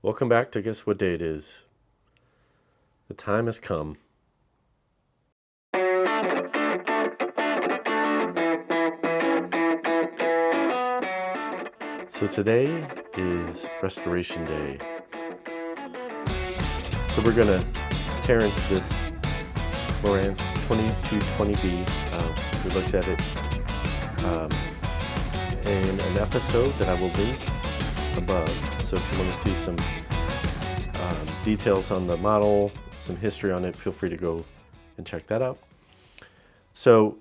Welcome back to Guess What Day It Is. The time has come. So today is Restoration Day. So we're going to tear into this Marantz 2220B. We looked at it in an episode that I will link above. So if you want to see some details on the model, some history on it, feel free to go and check that out. So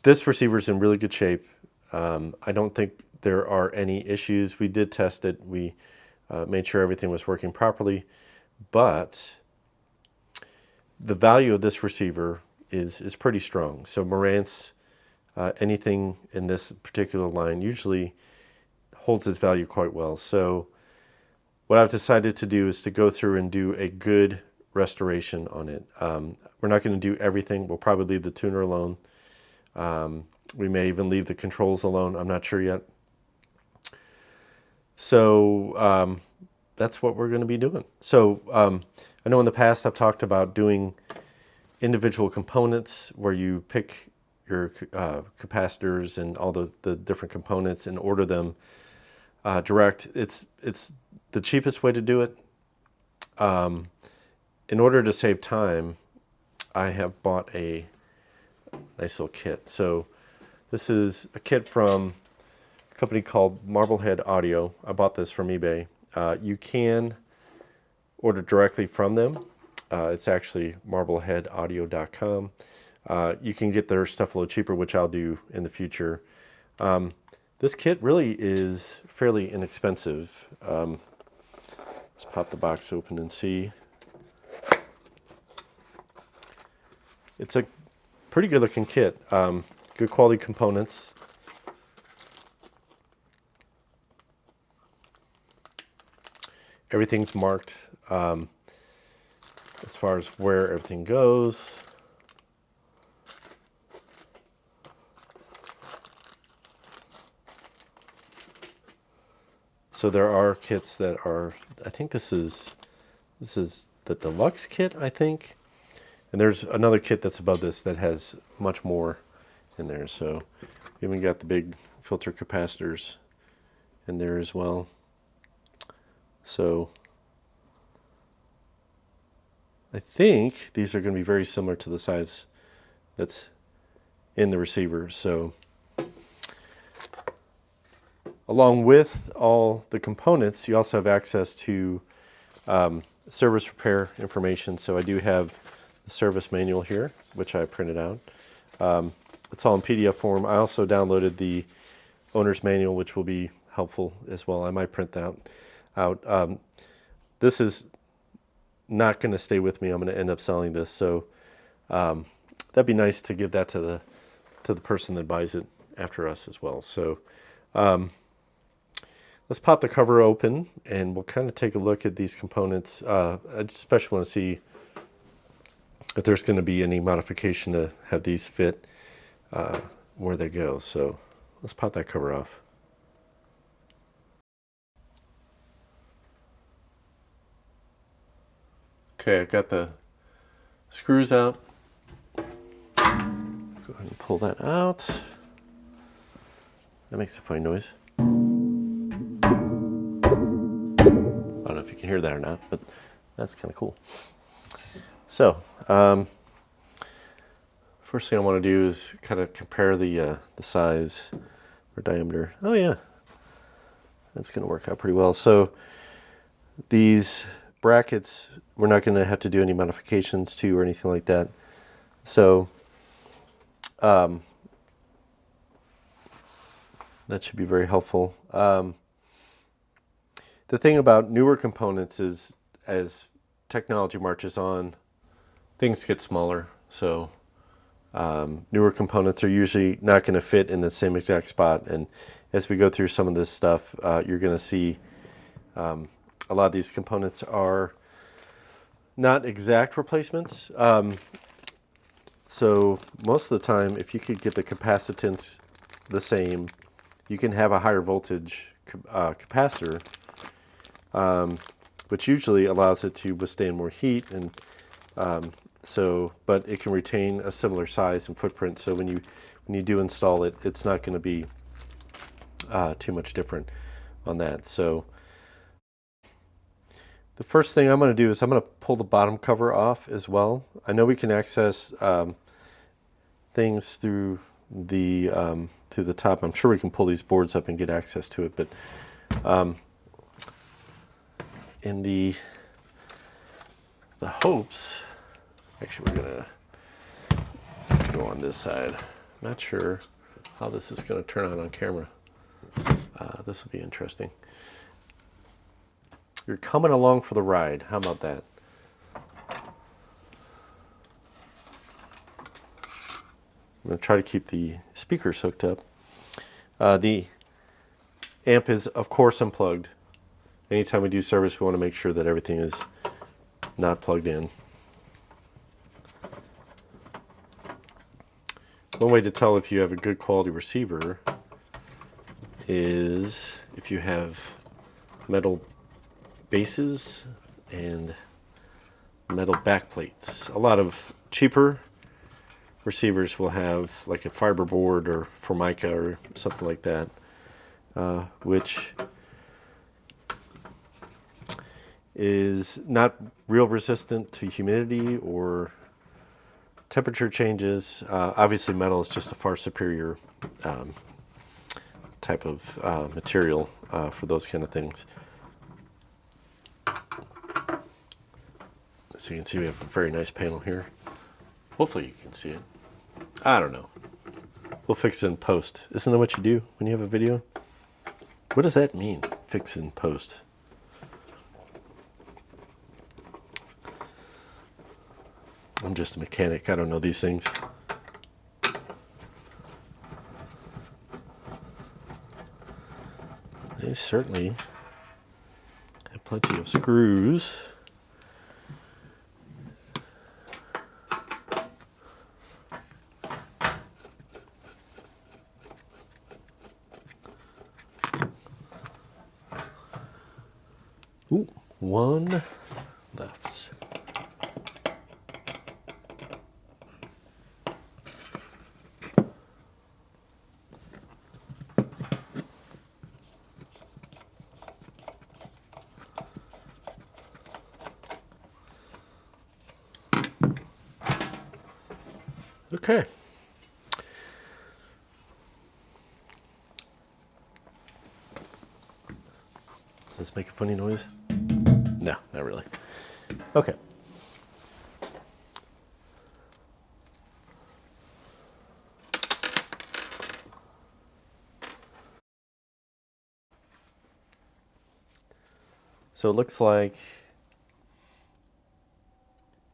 this receiver is in really good shape. I don't think there are any issues. We did test it. We made sure everything was working properly, but the value of this receiver is pretty strong. So Marantz, anything in this particular line usually holds its value quite well. So what I've decided to do is to go through and do a good restoration on it. We're not going to do everything. We'll probably leave the tuner alone. We may even leave the controls alone. I'm not sure yet. So that's what we're going to be doing. So I know in the past I've talked about doing individual components where you pick your capacitors and all the different components and order them direct. It's the cheapest way to do it. In order to save time, I have bought a nice little kit. So this is a kit from a company called Marblehead Audio. I bought this from eBay. You can order directly from them. It's actually marbleheadaudio.com. You can get their stuff a little cheaper, which I'll do in the future. This kit really is fairly inexpensive. Let's pop the box open and see. It's a pretty good looking kit. Good quality components. Everything's marked as far as where everything goes. So there are kits that are, I think this is the deluxe kit, I think. And there's another kit that's above this that has much more in there. So we even got the big filter capacitors in there as well. So I think these are going to be very similar to the size that's in the receiver. So along with all the components, you also have access to service repair information. So I do have the service manual here, which I printed out. It's all in PDF form. I also downloaded the owner's manual, which will be helpful as well. I might print that out. This is not going to stay with me. I'm going to end up selling this. So that'd be nice to give that to the person that buys it after us as well. So let's pop the cover open and we'll kind of take a look at these components. I especially want to see if there's going to be any modification to have these fit where they go. So let's pop that cover off. Okay, I've got the screws out. Go ahead and pull that out. That makes a funny noise. I don't know if you can hear that or not, but that's kind of cool. So, first thing I want to do is kind of compare the size or diameter. Oh yeah, that's going to work out pretty well. So these brackets, we're not going to have to do any modifications to or anything like that. So that should be very helpful. The thing about newer components is as technology marches on, things get smaller. So newer components are usually not going to fit in the same exact spot. And as we go through some of this stuff, you're going to see a lot of these components are not exact replacements. So most of the time, if you could get the capacitance the same, you can have a higher voltage capacitor which usually allows it to withstand more heat, and but it can retain a similar size and footprint. So when you do install it, it's not going to be too much different on that. So the first thing I'm going to do is I'm going to pull the bottom cover off as well. I know we can access things through the top. I'm sure we can pull these boards up and get access to it, but in the hopes, actually we're going to go on this side. Not sure how this is going to turn out on camera. This will be interesting. You're coming along for the ride. How about that? I'm going to try to keep the speakers hooked up. The amp is, of course, unplugged. Anytime we do service, we want to make sure that everything is not plugged in. One way to tell if you have a good quality receiver is if you have metal bases and metal backplates. A lot of cheaper receivers will have like a fiber board or Formica or something like that, which is not real resistant to humidity or temperature changes. Obviously metal is just a far superior type of material for those kind of things. So you can see we have a very nice panel here. Hopefully you can see it. I don't know. We'll fix it in post. Isn't that what you do when you have a video? What does that mean, fix in post? I'm just a mechanic. I don't know these things. They certainly have plenty of screws. Ooh, one left. Okay. Does this make a funny noise? No, not really. Okay. So it looks like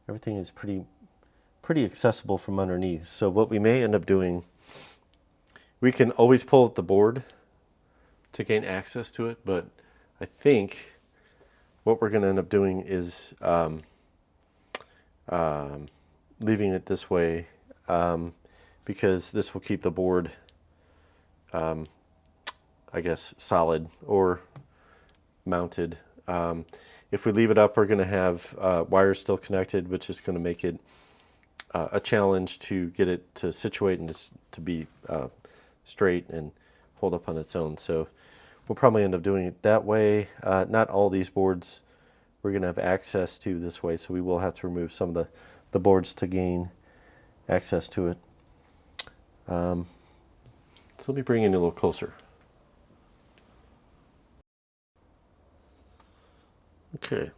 everything is pretty accessible from underneath. So what we may end up doing, we can always pull at the board to gain access to it, but I think what we're going to end up doing is leaving it this way, because this will keep the board, I guess, solid or mounted. If we leave it up, we're going to have wires still connected, which is going to make it a challenge to get it to situate and to be straight and hold up on its own. So we'll probably end up doing it that way. Not all these boards we're going to have access to this way, so we will have to remove some of the boards to gain access to it. So let me bring it in a little closer. Okay.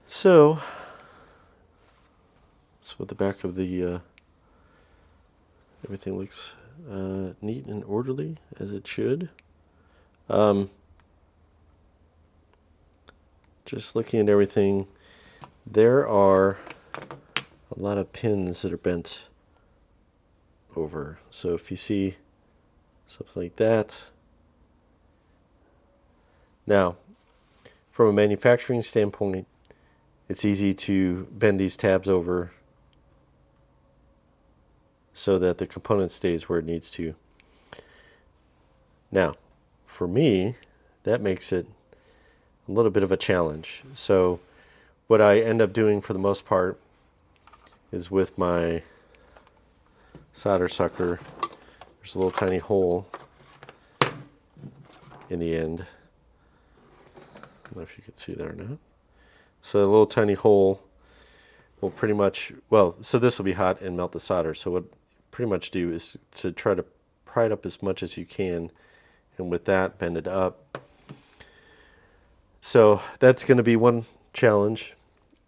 So that's what the back of the everything looks neat and orderly, as it should. Just looking at everything, there are a lot of pins that are bent over. So if you see something like that. Now, from a manufacturing standpoint, it's easy to bend these tabs over so that the component stays where it needs to. Now, for me, that makes it a little bit of a challenge. So what I end up doing for the most part is with my solder sucker, there's a little tiny hole in the end. I don't know if you can see there or not. So a little tiny hole will pretty much, well, so this will be hot and melt the solder. So what pretty much do is to try to pry it up as much as you can, and with that bend it up. So that's going to be one challenge.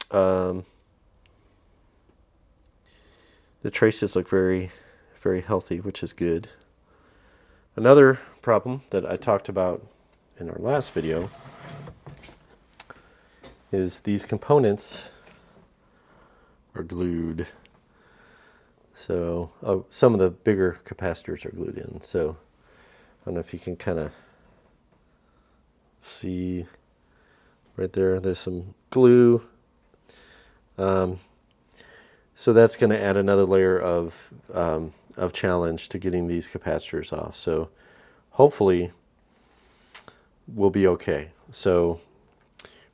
The traces look very, very healthy, which is good. Another problem that I talked about in our last video is these components are glued. So some of the bigger capacitors are glued in. So I don't know if you can kind of see right there. There's some glue. So that's going to add another layer of challenge to getting these capacitors off. So hopefully we'll be okay. So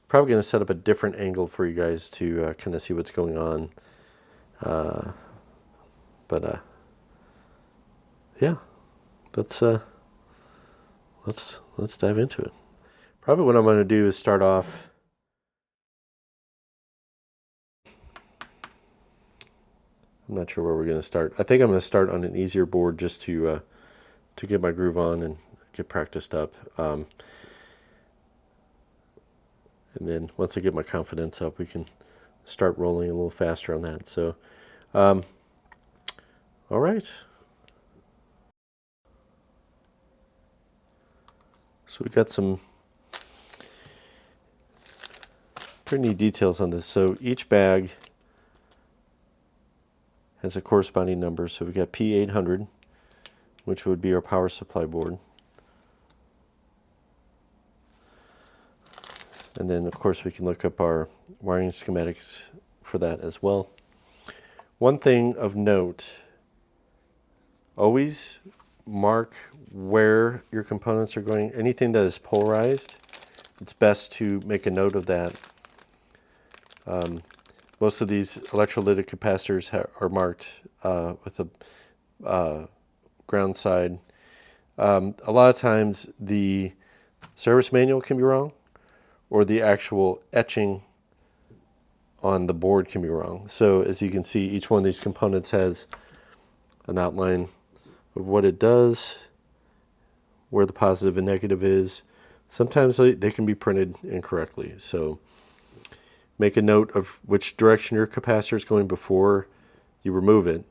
probably going to set up a different angle for you guys to kind of see what's going on. Yeah, let's dive into it. Probably what I'm going to do is start off. I'm not sure where we're going to start. I think I'm going to start on an easier board just to get my groove on and get practiced up. And then once I get my confidence up, we can start rolling a little faster on that. So, all right. So we've got some pretty neat details on this. So each bag has a corresponding number. So we got P800, which would be our power supply board. And then, of course, we can look up our wiring schematics for that as well. One thing of note, always mark where your components are going. Anything that is polarized, it's best to make a note of that. Most of these electrolytic capacitors are marked with a ground side. A lot of times the service manual can be wrong, or the actual etching on the board can be wrong. So as you can see, each one of these components has an outline of what it does, where the positive and negative is. Sometimes they can be printed incorrectly. So make a note of which direction your capacitor is going before you remove it,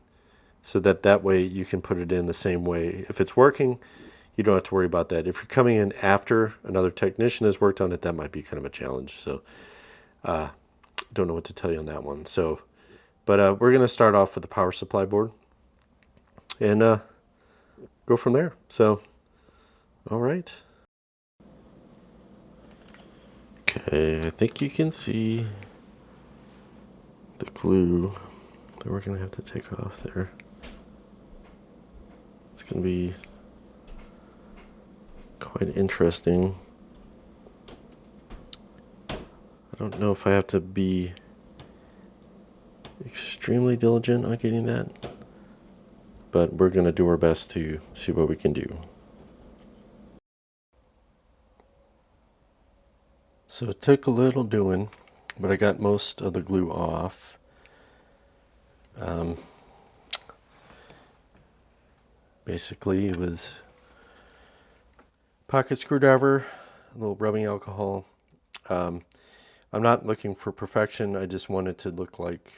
so that way you can put it in the same way. If it's working, you don't have to worry about that. If you're coming in after another technician has worked on it, that might be kind of a challenge. So don't know what to tell you on that one. So, but we're going to start off with the power supply board and go from there. So, all right. Okay, I think you can see the glue that we're going to have to take off there. It's going to be quite interesting. I don't know if I have to be extremely diligent on getting that, but we're going to do our best to see what we can do. So it took a little doing, but I got most of the glue off. Basically, it was pocket screwdriver, a little rubbing alcohol. I'm not looking for perfection. I just want it to look like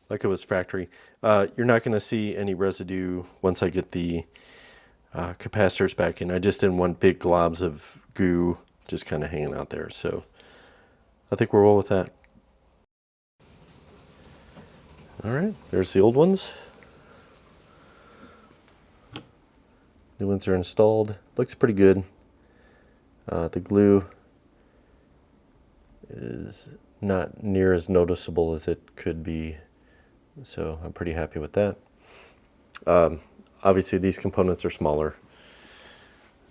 it was factory. You're not going to see any residue once I get the capacitors back in. I just didn't want big globs of goo just kind of hanging out there. So I think we'll roll with that. All right, there's the old ones. New ones are installed. Looks pretty good. The glue is not near as noticeable as it could be, so I'm pretty happy with that. Obviously these components are smaller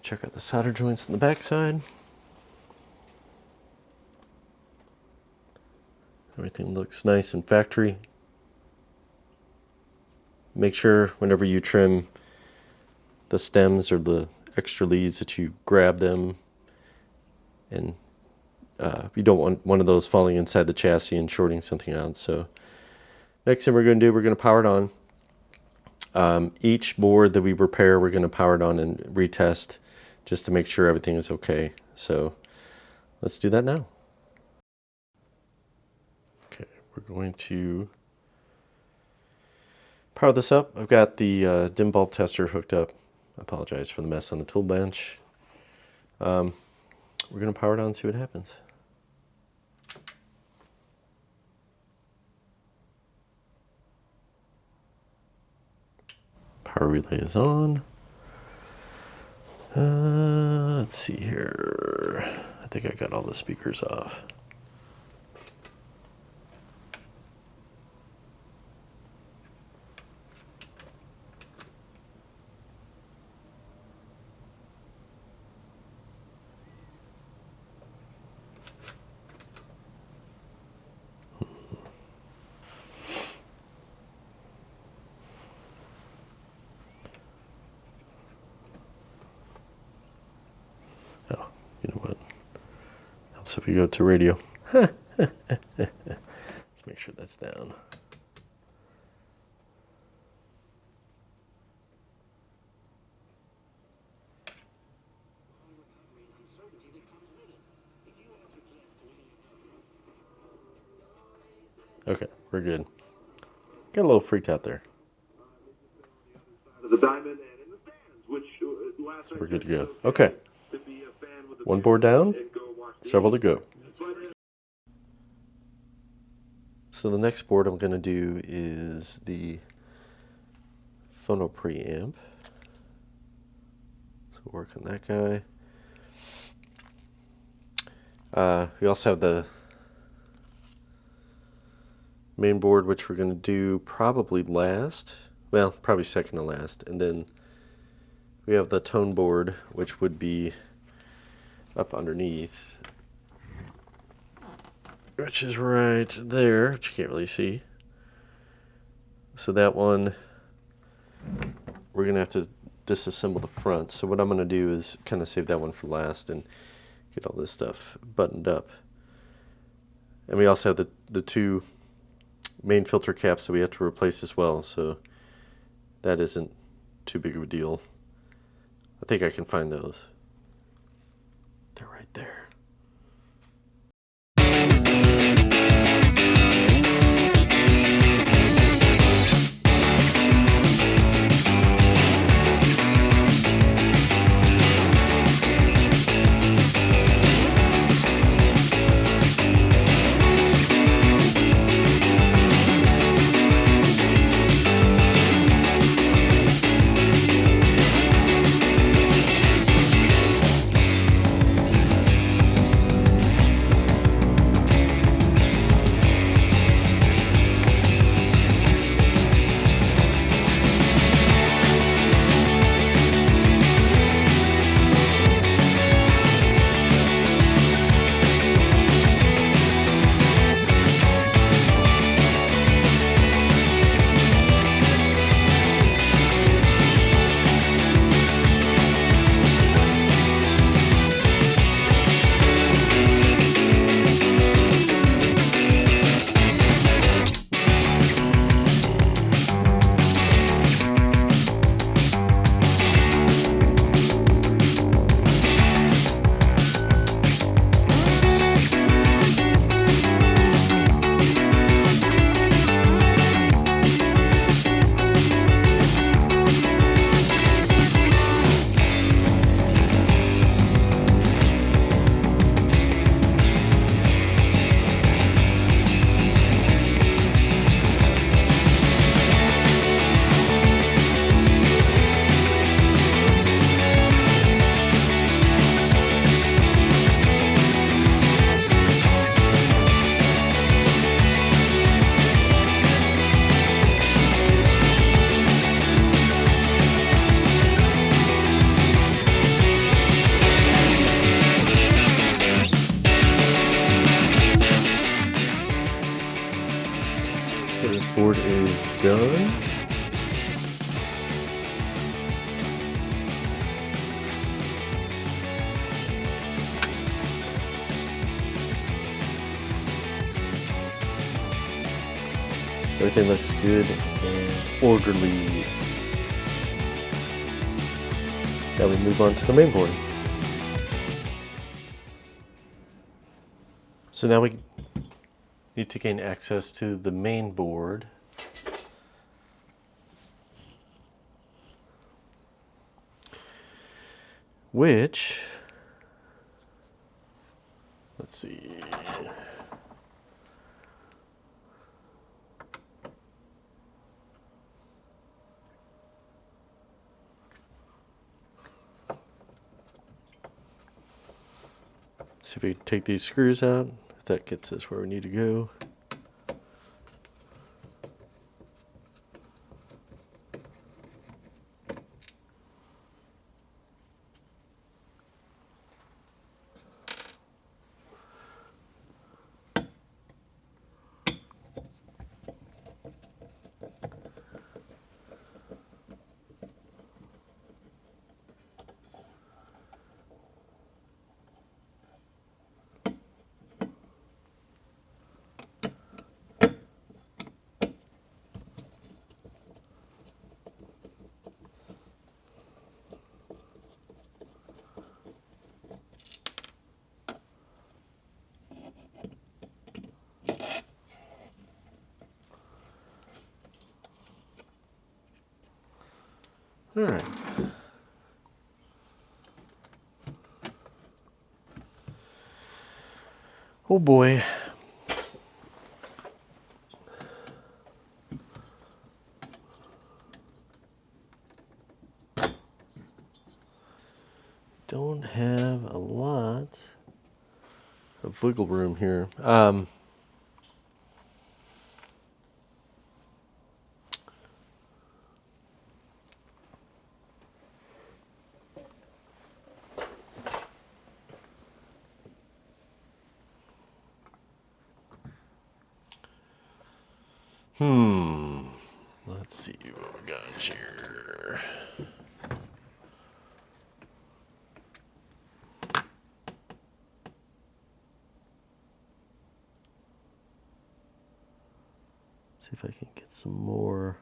Check out the solder joints on the back side. Everything looks nice and factory. Make sure whenever you trim the stems or the extra leads that you grab them, and you don't want one of those falling inside the chassis and shorting something out. So next thing we're going to do, we're going to power it on. Each board that we repair, we're going to power it on and retest just to make sure everything is okay. So let's do that now. Okay, we're going to power this up. I've got the dim bulb tester hooked up. I apologize for the mess on the tool bench. We're going to power it on and see what happens. Power relay is on. Let's see here. I think I got all the speakers off. Oh, you know what? Helps if we go to radio. Let's make sure that's down. Okay, we're good. Got a little freaked out there. So we're good to go. Okay. One board down, several to go. So the next board I'm going to do is the phono preamp. So work on that guy. We also have the main board, which we're going to do probably last. Well, probably second to last. And then we have the tone board, which would be up underneath, which is right there, which you can't really see. So that one, we're going to have to disassemble the front. So what I'm going to do is kind of save that one for last and get all this stuff buttoned up. And we also have the two main filter caps that we have to replace as well, so that isn't too big of a deal. I think I can find those. They're right there. done. Everything looks good and orderly. Now we move on to the main board. So now we need to gain access to the main board. Which, let's see. See if we can take these screws out. If that gets us where we need to go. All right. Oh boy. Don't have a lot of wiggle room here. Let's see what we got here. See if I can get some more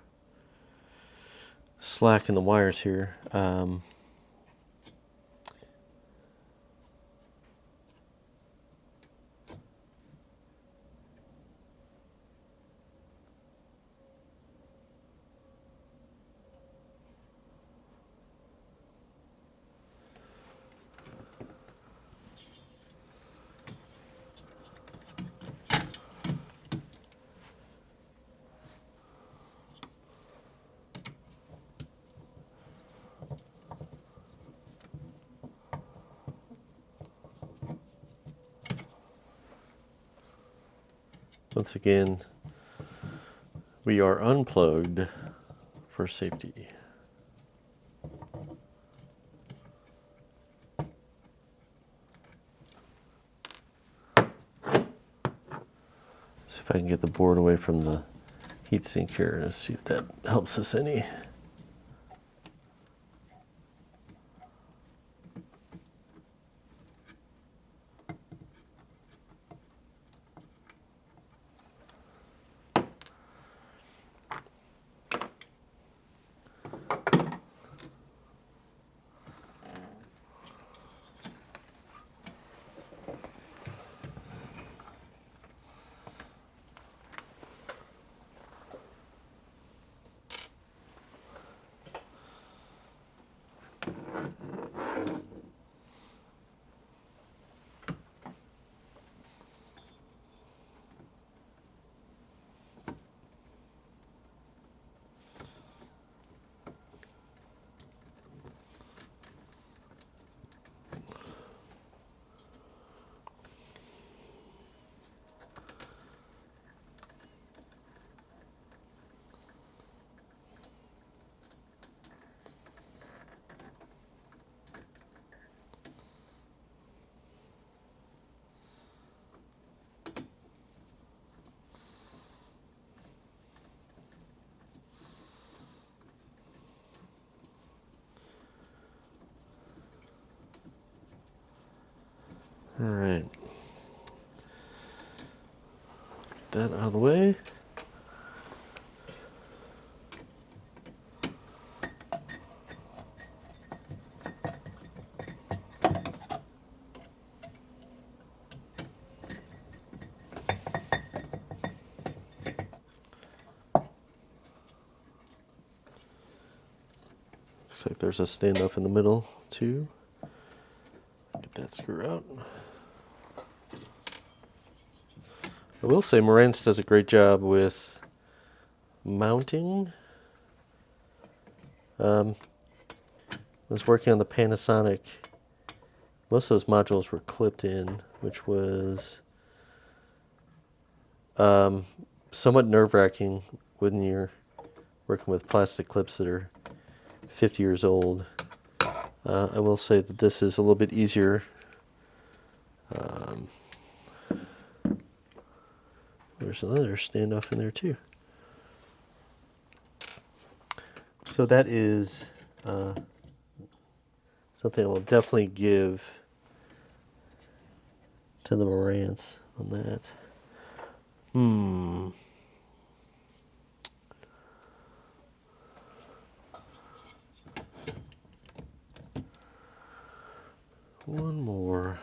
slack in the wires here. Once again, we are unplugged for safety. See if I can get the board away from the heatsink here and see if that helps us any. All right. Get that out of the way. Looks like there's a standoff in the middle too. Get that screw out. I will say Marantz does a great job with mounting. I was working on the Panasonic. Most of those modules were clipped in, which was somewhat nerve-wracking when you're working with plastic clips that are 50 years old. I will say that this is a little bit easier. There's another standoff in there too. So that is something I will definitely give to the Marantz on that. One more.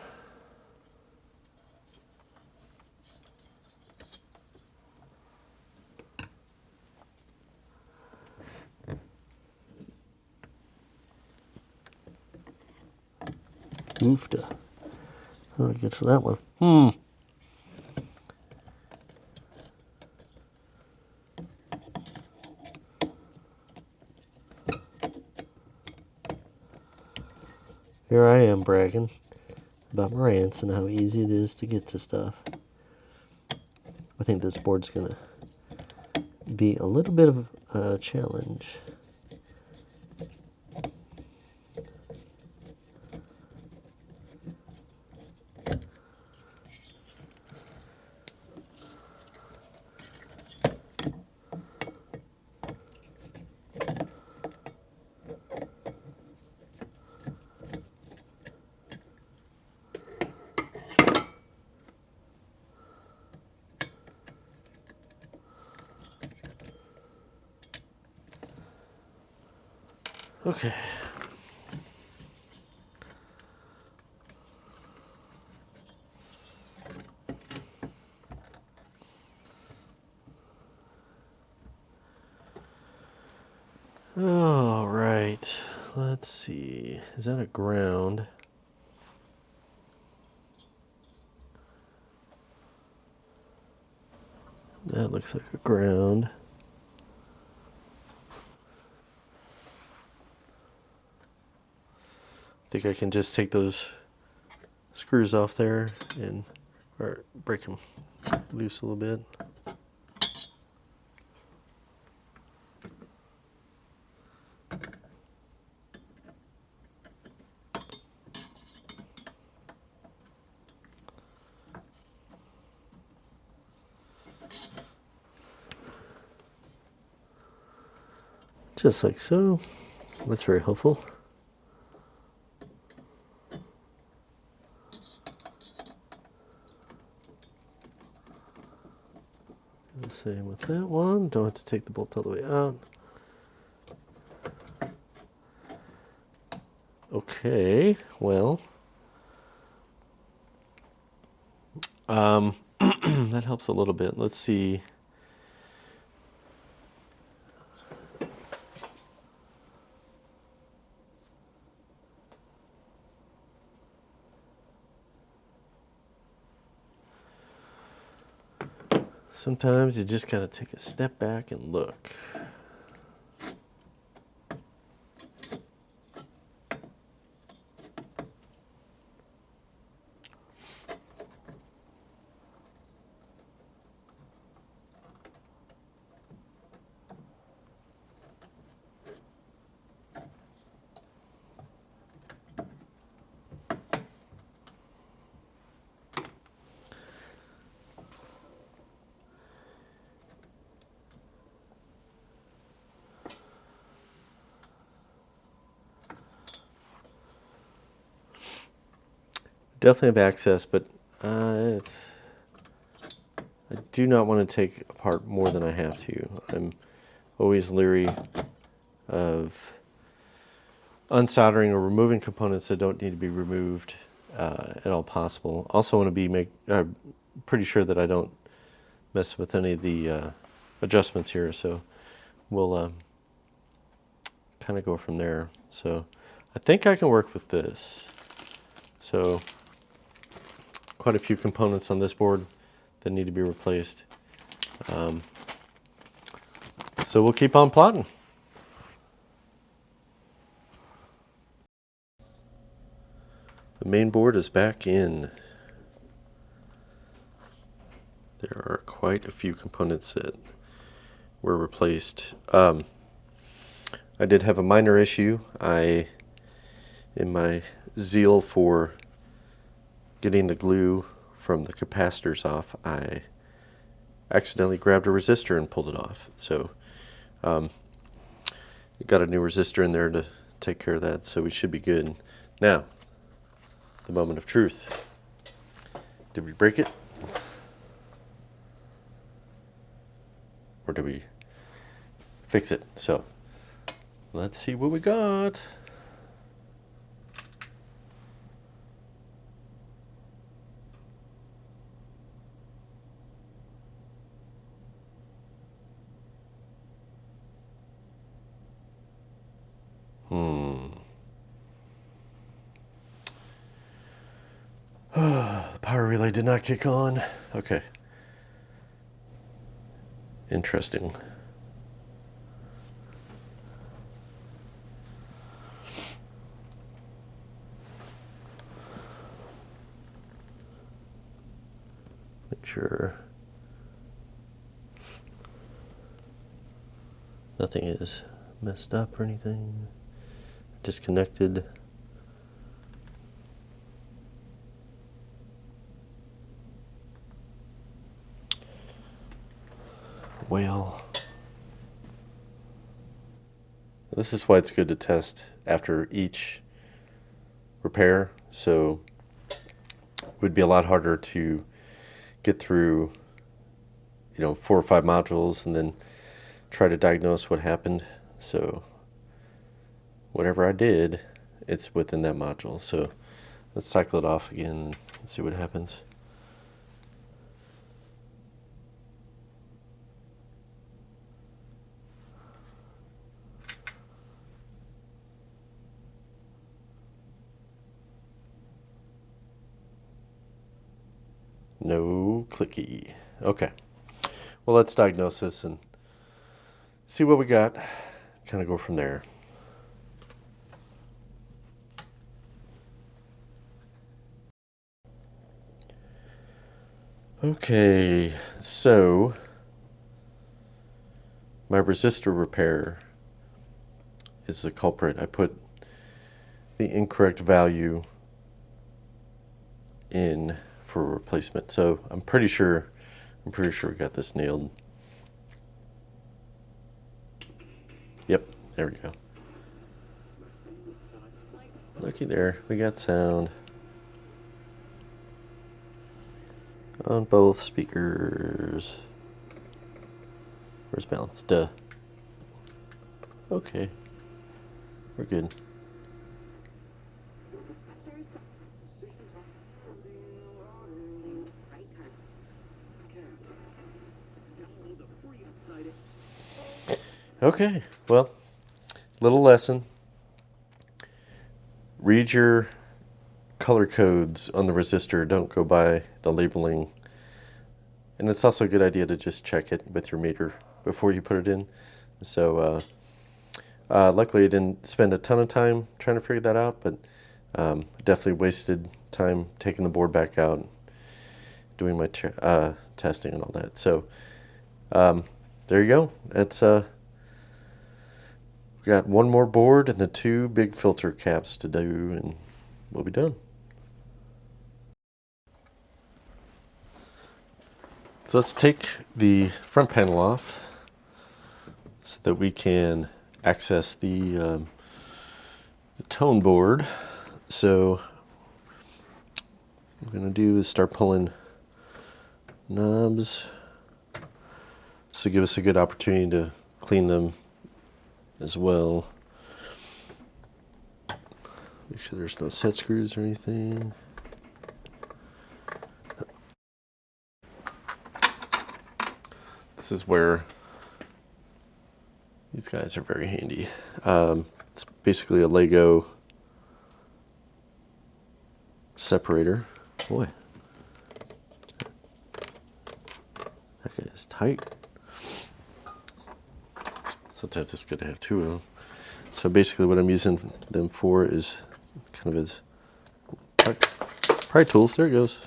Oofta. How do I get to that one? Here I am bragging about Marantz and how easy it is to get to stuff. I think this board's gonna be a little bit of a challenge. Okay. All right. Let's see. Is that a ground? That looks like a ground. I think I can just take those screws off there and or break them loose a little bit. Just like so. That's very helpful. The same with that one. Don't have to take the bolt all the way out. Okay, well, that helps a little bit. Let's see. Sometimes you just gotta take a step back and look. Definitely have access, but it's I do not want to take apart more than I have to. I'm always leery of unsoldering or removing components that don't need to be removed at all possible. Also want to be pretty sure that I don't mess with any of the adjustments here, so we'll kind of go from there. So I think I can work with this. So quite a few components on this board that need to be replaced. So we'll keep on plotting. The main board is back in. There are quite a few components that were replaced. I did have a minor issue. In my zeal for getting the glue from the capacitors off, I accidentally grabbed a resistor and pulled it off. So got a new resistor in there to take care of that, so we should be good. Now, the moment of truth. Did we break it? Or did we fix it? So, let's see what we got. The power relay did not kick on. Okay. Interesting. Make sure nothing is messed up or anything. Disconnected. Well, this is why it's good to test after each repair. So it would be a lot harder to get through, 4 or 5 modules and then try to diagnose what happened. So whatever I did, it's within that module. So let's cycle it off again and see what happens. No clicky. Okay. Well, let's diagnose this and see what we got. Kind of go from there. Okay, so my resistor repair is the culprit. I put the incorrect value in for replacement. So I'm pretty sure we got this nailed. Yep, there we go. Looky there, we got sound on both speakers. Where's balance? Duh. Okay, we're good. Okay, well, little lesson. Read your color codes on the resistor. Don't go by the labeling. And it's also a good idea to just check it with your meter before you put it in. So luckily I didn't spend a ton of time trying to figure that out, but definitely wasted time taking the board back out, doing my testing and all that. So there you go. It's we got one more board and the 2 big filter caps to do, and we'll be done. So let's take the front panel off so that we can access the tone board. So What I'm going to do is start pulling knobs. This will give us a good opportunity to clean them as well. Make sure there's no set screws or anything. This is where these guys are very handy. It's basically a Lego separator. Boy, that guy is tight. Sometimes it's good to have two of them. So basically what I'm using them for is kind of as pry tools. There it goes.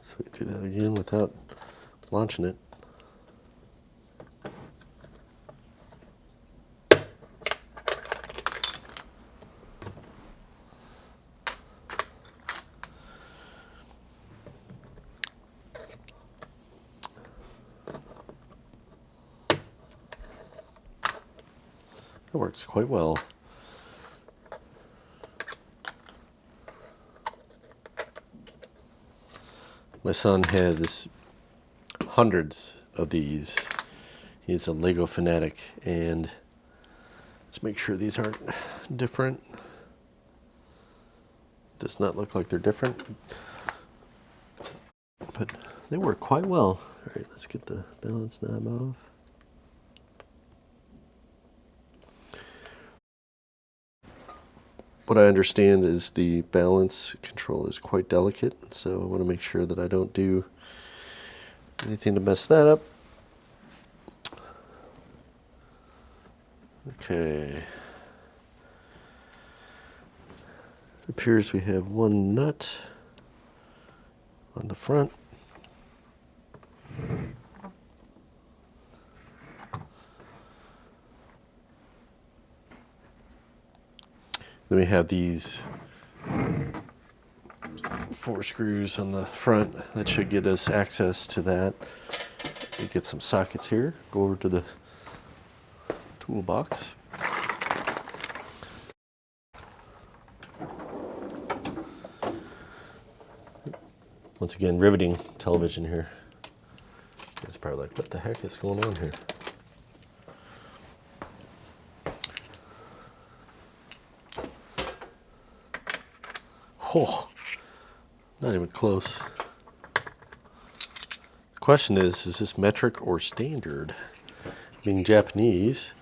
So we do that again without launching it. It works quite well. My son had hundreds of these. He's a Lego fanatic, and let's make sure these aren't different. Does not look like they're different, but they work quite well. All right, let's get the balance knob off. What I understand is the balance control is quite delicate, so I want to make sure that I don't do anything to mess that up. Okay. It appears we have one nut on the front. Then we have these 4 screws on the front. That should get us access to that. We get some sockets here. Go over to the toolbox. Once again, riveting television here. It's probably like, what the heck is going on here? Oh, not even close. The question is this metric or standard? Being Japanese,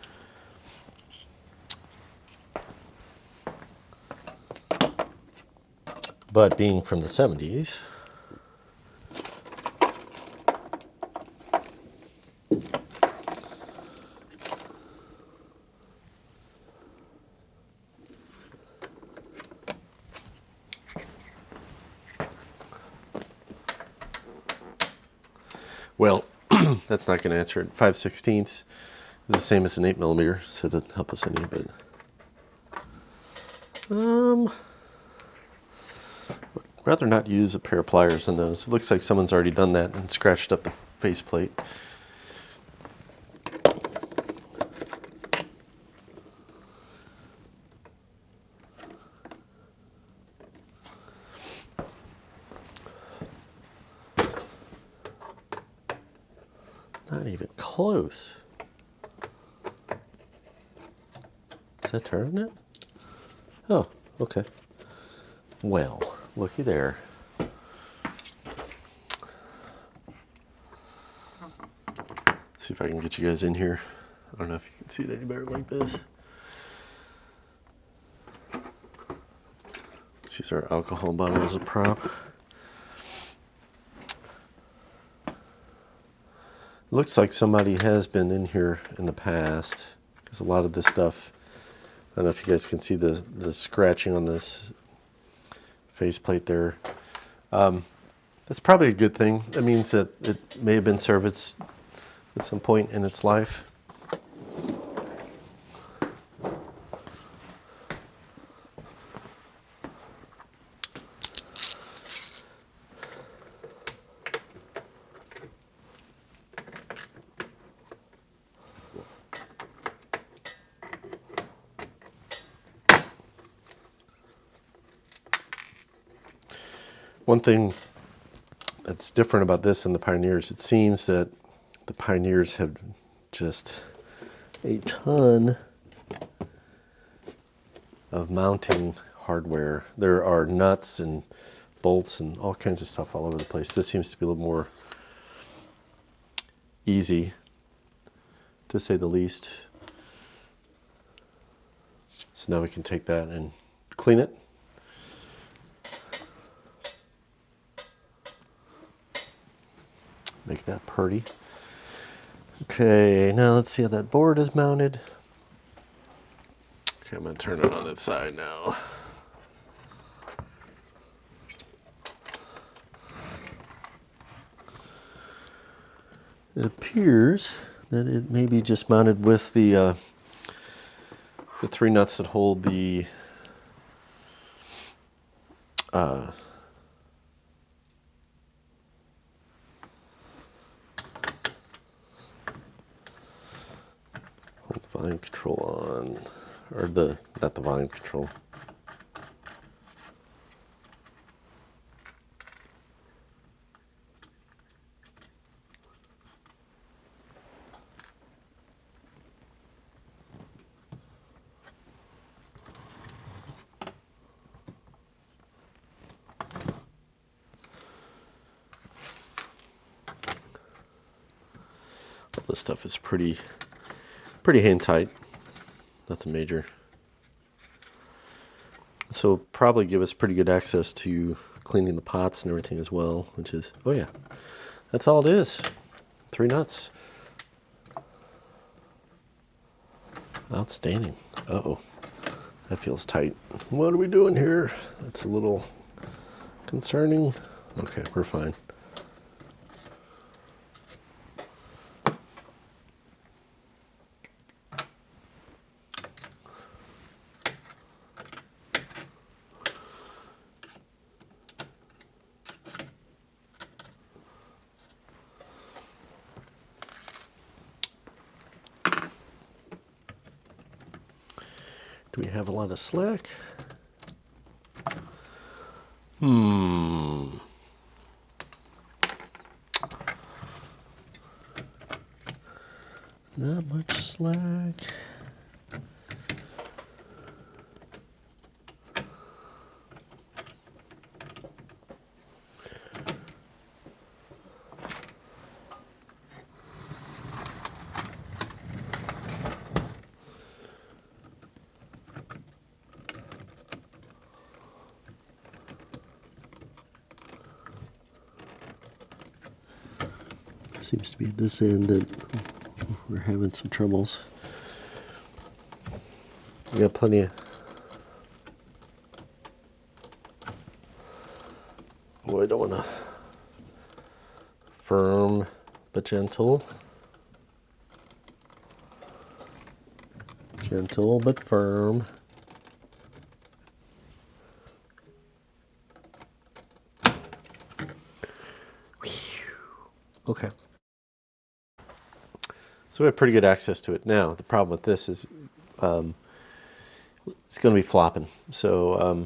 but being from the 70s, well, that's not going to answer it. 5/16 is the same as an 8mm, so it doesn't help us any, but rather not use a pair of pliers on those. It looks like someone's already done that and scratched up the faceplate. Not even close. Is that turning it? Oh, okay. Well, looky there. See if I can get you guys in here. I don't know if you can see it any better like this. Let's use our alcohol bottle as a prop. Looks like somebody has been in here in the past, because a lot of this stuff, I don't know if you guys can see the scratching on this faceplate there. That's probably a good thing. That means that it may have been serviced at some point in its life. One thing that's different about this and the Pioneers, it seems that the Pioneers have just a ton of mounting hardware. There are nuts and bolts and all kinds of stuff all over the place. This seems to be a little more easy, to say the least. So now we can take that and clean it. Make that pretty. Okay, now let's see how that board is mounted. Okay, I'm going to turn it on its side now. It appears that it may be just mounted with the 3 nuts that hold the volume control on, or not the volume control. All this stuff is pretty hand tight, nothing major. So probably give us pretty good access to cleaning the pots and everything as well, which is, oh yeah, that's all it is. 3 nuts. Outstanding. Uh-oh, that feels tight. What are we doing here? That's a little concerning. Okay, we're fine. Do we have a lot of slack? Not much slack. Seems to be at this end that we're having some troubles. We got plenty of... Oh, I don't want to... Firm but gentle. Gentle but firm. Okay. So we have pretty good access to it. Now, the problem with this is it's going to be flopping. So,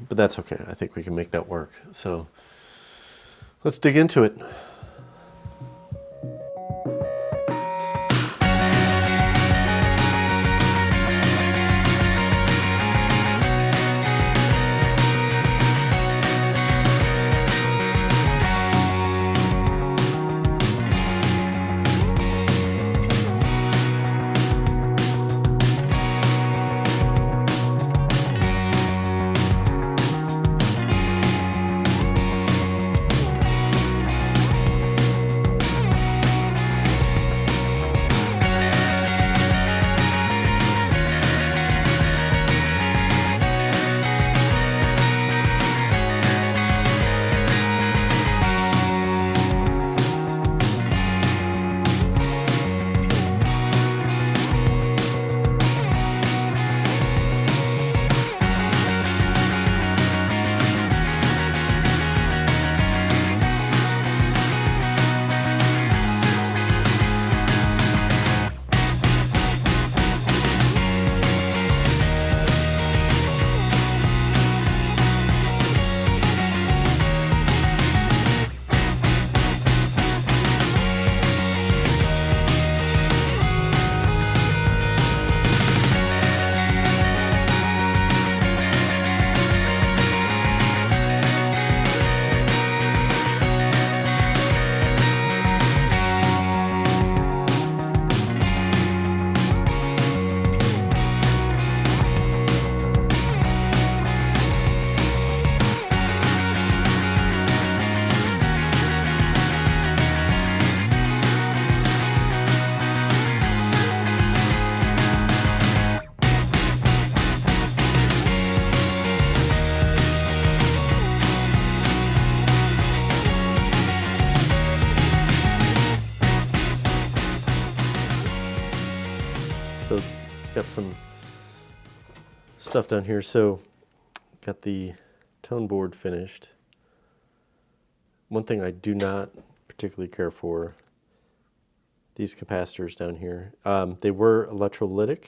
but that's okay. I think we can make that work. So let's dig into it. So got some stuff down here. So got the tone board finished. One thing I do not particularly care for, these capacitors down here. They were electrolytic.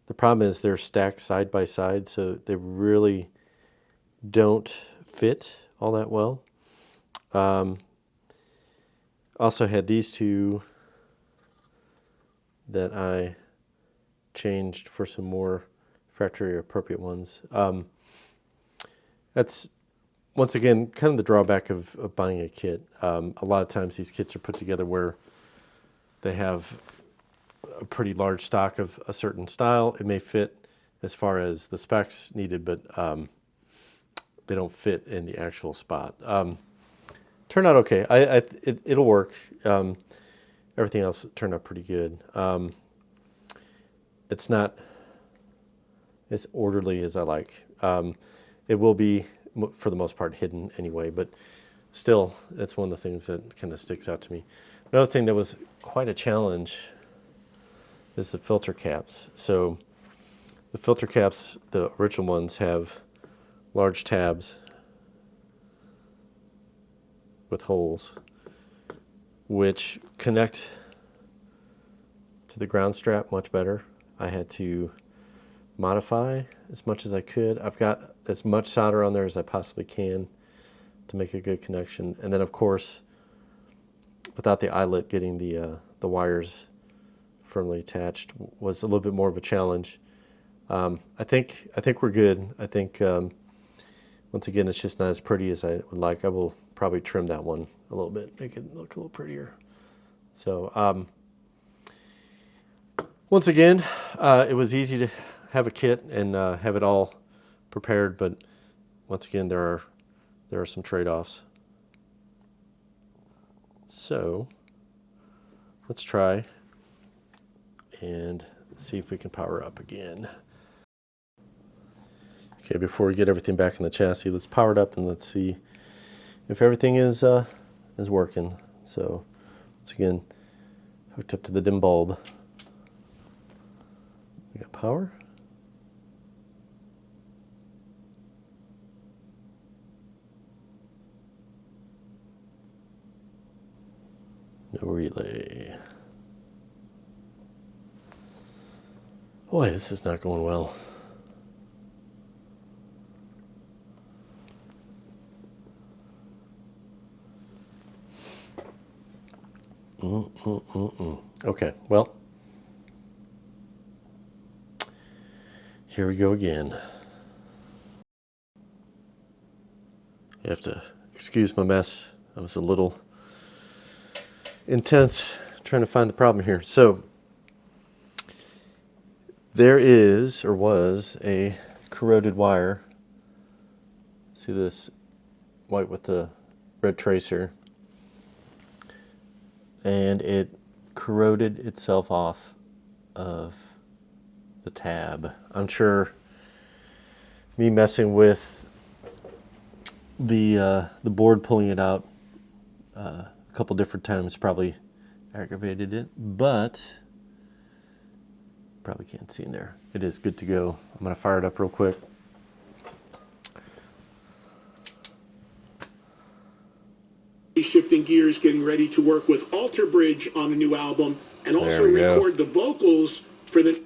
The problem is they're stacked side by side, so they really don't fit all that well. Also had these two that I changed for some more factory appropriate ones. That's, once again, kind of the drawback of buying a kit. A lot of times these kits are put together where they have a pretty large stock of a certain style. It may fit as far as the specs needed, but they don't fit in the actual spot. Turned out okay. It'll work. Everything else turned out pretty good. It's not as orderly as I like. It will be, for the most part, hidden anyway, but still, it's one of the things that kind of sticks out to me. Another thing that was quite a challenge is the filter caps. So the filter caps, the original ones, have large tabs with holes which connect to the ground strap much better. I had to modify as much as I could. I've got as much solder on there as I possibly can to make a good connection. And then, of course, without the eyelet, getting the wires firmly attached was a little bit more of a challenge. I think we're good. I think once again, it's just not as pretty as I would like. I will probably trim that one a little bit, make it look a little prettier. So once again, it was easy to have a kit and have it all prepared, but once again, there are some trade-offs. So let's try and see if we can power up again. Okay, before we get everything back in the chassis, let's power it up and let's see if everything is working. So once again, hooked up to the dim bulb. We got power. No relay. Boy, this is not going well. Okay, well, here we go again. You have to excuse my mess. I was a little intense trying to find the problem here. So there is, or was, a corroded wire. See this white with the red tracer? And it corroded itself off of the tab. I'm sure me messing with the board, pulling it out a couple different times probably aggravated it, but probably can't see in there. It is good to go. I'm going to fire it up real quick. Shifting gears, getting ready to work with Alter Bridge on a new album and also record the vocals for the...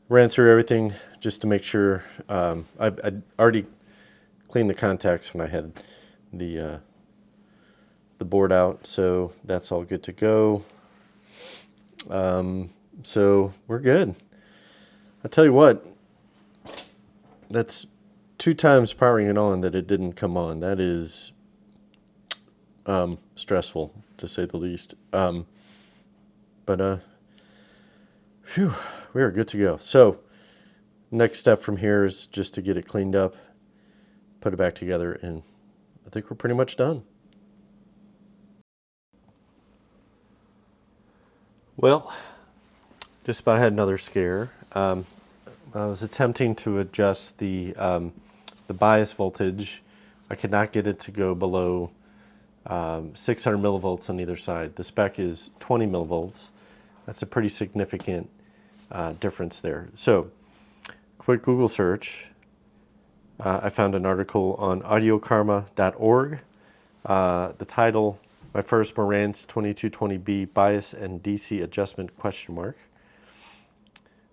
Ran through everything just to make sure. I'd already cleaned the contacts when I had the board out, so that's all good to go. So we're good. I tell you what, that's 2 times powering it on that it didn't come on. That is stressful, to say the least. But we are good to go. So next step from here is just to get it cleaned up, put it back together, and I think we're pretty much done. Well, just about had another scare. I was attempting to adjust the bias voltage. I could not get it to go below 600 millivolts on either side. The spec is 20 millivolts. That's a pretty significant difference there. So, quick Google search. I found an article on audiokarma.org. The title, my first Marantz 2220B bias and DC adjustment question mark.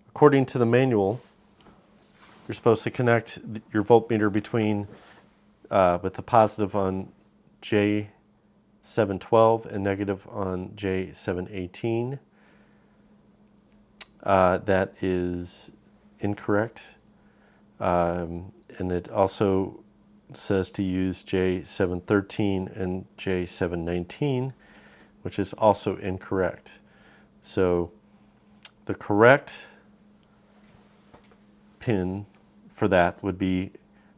According to the manual, you're supposed to connect your voltmeter between with the positive on J712 and negative on J718. That is incorrect. And it also says to use J713 and J719, which is also incorrect. So the correct pin for that would be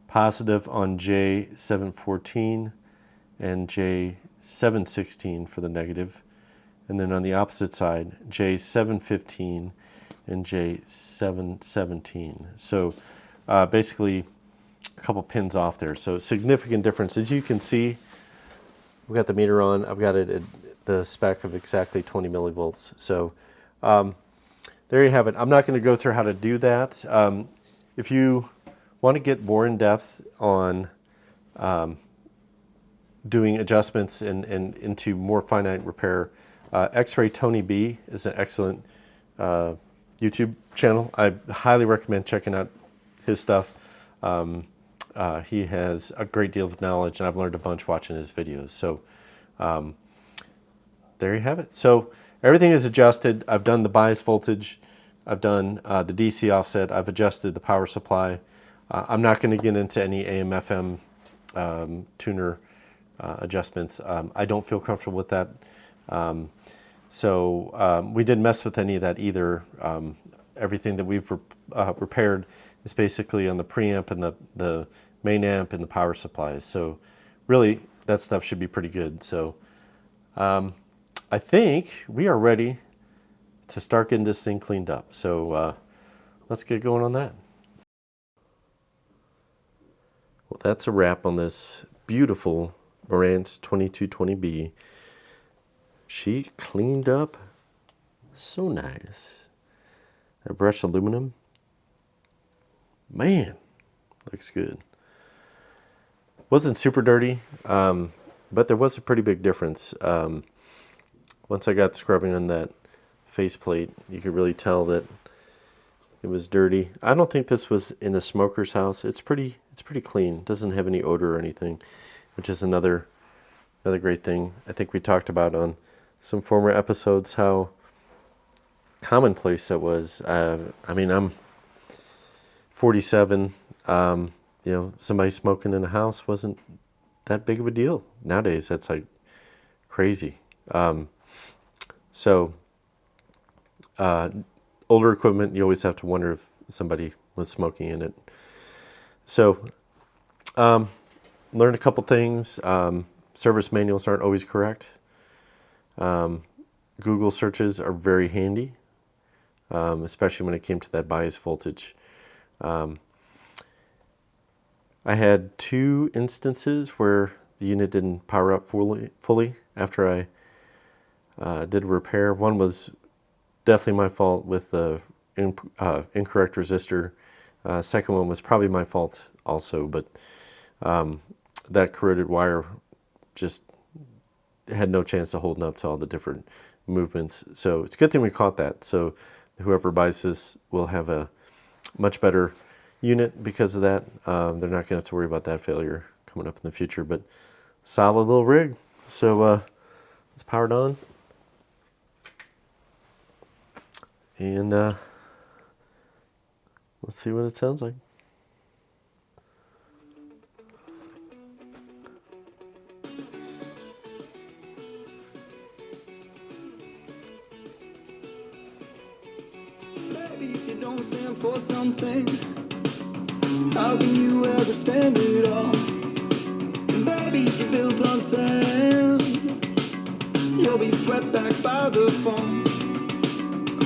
positive on J714 and J716 for the negative, and then on the opposite side, J715 and J717. So basically a couple pins off there. So significant difference. As you can see, we've got the meter on. I've got it at the spec of exactly 20 millivolts. So there you have it. I'm not going to go through how to do that. If you want to get more in depth on doing adjustments and into more finite repair, X-Ray Tony B is an excellent YouTube channel. I highly recommend checking out his stuff. He has a great deal of knowledge, and I've learned a bunch watching his videos. So there you have it. So everything is adjusted. I've done the bias voltage. I've done the DC offset. I've adjusted the power supply. I'm not going to get into any AM/FM tuner adjustments. I don't feel comfortable with that. So we didn't mess with any of that either. Everything that we've repaired is basically on the preamp and the main amp and the power supplies. So really, that stuff should be pretty good. So I think we are ready to start getting this thing cleaned up. So let's get going on that. Well, that's a wrap on this beautiful Marantz 2220B. She cleaned up so nice. That brushed aluminum, man, looks good. Wasn't super dirty, but there was a pretty big difference. Once I got scrubbing on that faceplate, you could really tell that it was dirty. I don't think this was in a smoker's house. It's pretty clean. It doesn't have any odor or anything, which is another great thing. I think we talked about on some former episodes how commonplace that was. I mean, I'm 47. Somebody smoking in a house wasn't that big of a deal. Nowadays, that's like crazy. Older equipment, you always have to wonder if somebody was smoking in it. So, learned a couple things. Service manuals aren't always correct. Google searches are very handy, especially when it came to that bias voltage. I had 2 instances where the unit didn't power up fully after I did a repair. One was definitely my fault with the incorrect resistor. Second one was probably my fault also, but that corroded wire just had no chance of holding up to all the different movements. So it's a good thing we caught that. So whoever buys this will have a much better unit because of that. They're not going to have to worry about that failure coming up in the future, but solid little rig. So it's powered on. And let's see what it sounds like. Baby, if you don't stand for something, how can you ever stand it all? And baby, if you're built on sand, you'll be swept back by the fall.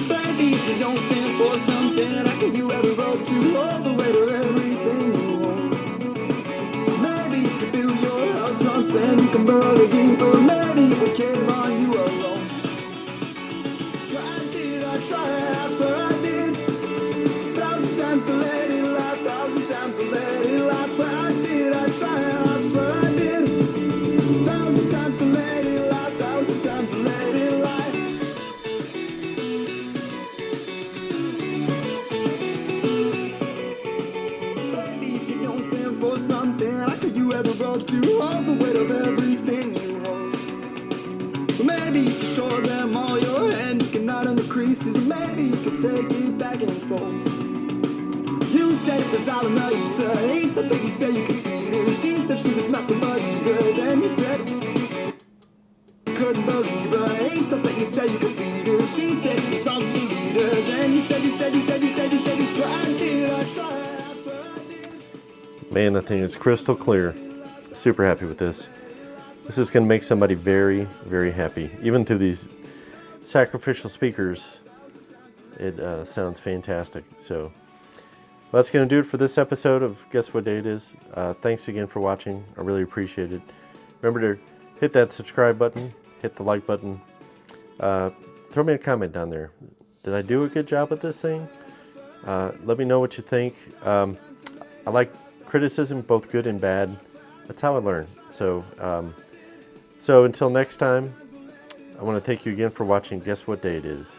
Baby, if you don't stand for something, how can you ever vote to all the way to everything you want? Maybe if you build your house on sand, you can burrow deeper. Maybe we cave on you alone. Try to pieces, maybe you could take it back and forth. You said it was all in the Easter, ain't something you said you could feed her. She said she was nothing but eager, then you said couldn't believe her, ain't something you said you could feed her. She said it was all just a leader, then you said, swear I did, I swear I did. Man, the thing is crystal clear. Super happy with this. This is going to make somebody very, very happy. Even through these sacrificial speakers, it sounds fantastic. So, well, that's going to do it for this episode of Guess What Day It Is. Thanks again for watching. I really appreciate it. Remember to hit that subscribe button, hit the like button. Throw me a comment down there. Did I do a good job with this thing? Let me know what you think. I like criticism, both good and bad. That's how I learn. So until next time, I want to thank you again for watching Guess What Day It Is.